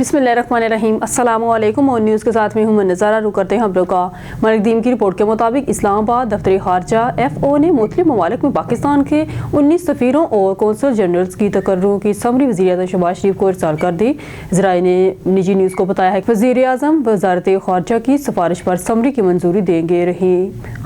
बिस्मिल्लाहिर्रहमानिर्रहीम। अस्सलाम वालेकुम। और न्यूज़ के साथ में हूँ नज़ारा। रुक करते हैं खबरों का। मलिक दीन की रिपोर्ट के मुताबिक इस्लामाबाद दफ्तर खारजा FO ने मुख्तलिफ ममालिक में पाकिस्तान के 19 सफ़ीरों और कौंसल जनरल्स की तकर्रुरों की समरी वज़ीर-ए-आज़म शहबाज शरीफ को इरसाल कर दी। ज़राए ने निजी न्यूज़ को बताया है कि वज़ीर-ए-आज़म वज़ारत खारजा की सिफारिश पर समरी की मंजूरी देंगे। रही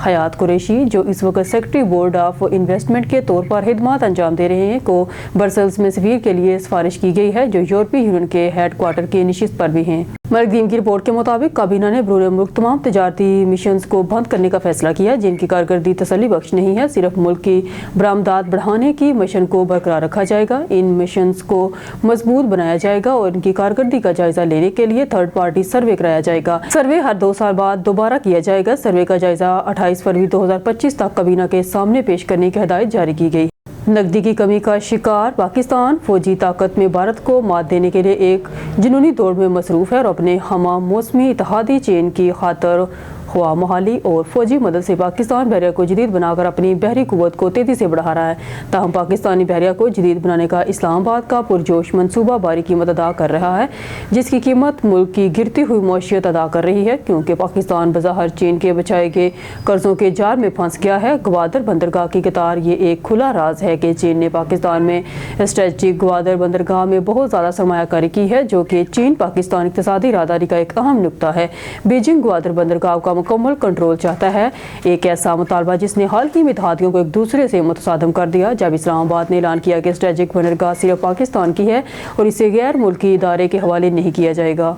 हयात कुरैशी, जो इस वक्त सेक्रेटरी बोर्ड ऑफ इन्वेस्टमेंट के तौर पर खिदमत अंजाम दे रहे हैं, को ब्रसेल्स में सफ़ीर के लिए सिफारिश की गई है, जो यूरोपीय यूनियन के हेड क्वार्टर की नशिस्त पर भी हैं। मलिक दीन की रिपोर्ट के मुताबिक काबीना ने बरूर मुल्क तमाम तजारती मिशंस को बंद करने का फैसला किया जिनकी कारकर्दगी तसल्ली बख्श नहीं है। सिर्फ मुल्क की बरामदात बढ़ाने की मिशन को बरकरार रखा जाएगा। इन मिशंस को मजबूत बनाया जाएगा और इनकी कारकर्दगी का जायजा लेने के लिए थर्ड पार्टी सर्वे कराया जाएगा। सर्वे हर 2 साल बाद दोबारा किया जाएगा। सर्वे का जायजा 28 फरवरी 2025 तक काबीना के सामने पेश करने की हिदायत जारी की गई। नकदी की कमी का शिकार पाकिस्तान फौजी ताकत में भारत को मात देने के लिए एक जुनूनी दौड़ में मसरूफ है और अपने हमा मौसमी इत्तेहादी चीन की खातर हवा महाली और फौजी मदद से पाकिस्तान बहरिया को जदीद बनाकर अपनी बहरी कुव्वत को तेजी से बढ़ा रहा है। ताहम पाकिस्तानी बहरिया को जदीद बनाने का इस्लामाबाद का पुरजोश मनसूबा बारी कीमत अदा कर रहा है, जिसकी कीमत मुल्क की गिरती हुई मौशियत अदा कर रही है, क्योंकि पाकिस्तान बज़ाहिर चीन के बचाए गए कर्जों के जाल में फंस गया है। ग्वादर बंदरगाह की कतार ये एक खुला राज है कि चीन ने पाकिस्तान में स्ट्रेटजिक ग्वादर बंदरगाह में बहुत ज़्यादा सरमायाकारी की है, जो कि चीन पाकिस्तान इक़्तिसादी राहदारी का एक अहम नुक्ता है। बीजिंग ग्वादर बंदरगाह का मुकम्मल कंट्रोल चाहता है, एक ऐसा मुतालबा जिसने हाल ही में इत्तेहादियों को एक दूसरे से मुतसादम कर दिया। जब इस्लामाबाद ने ऐलान किया कि स्ट्रेटजिक बंदरगाह सिर्फ पाकिस्तान की है और इसे गैर मुल्की इदारे के हवाले नहीं किया जाएगा।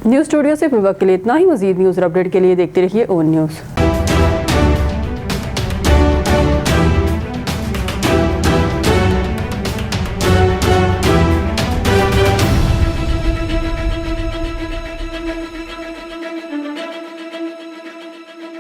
न्यूज़ स्टूडियो से फिर वक्त के लिए इतना ही। मज़ीद न्यूज़ और अपडेट के लिए देखते रहिए ON न्यूज़।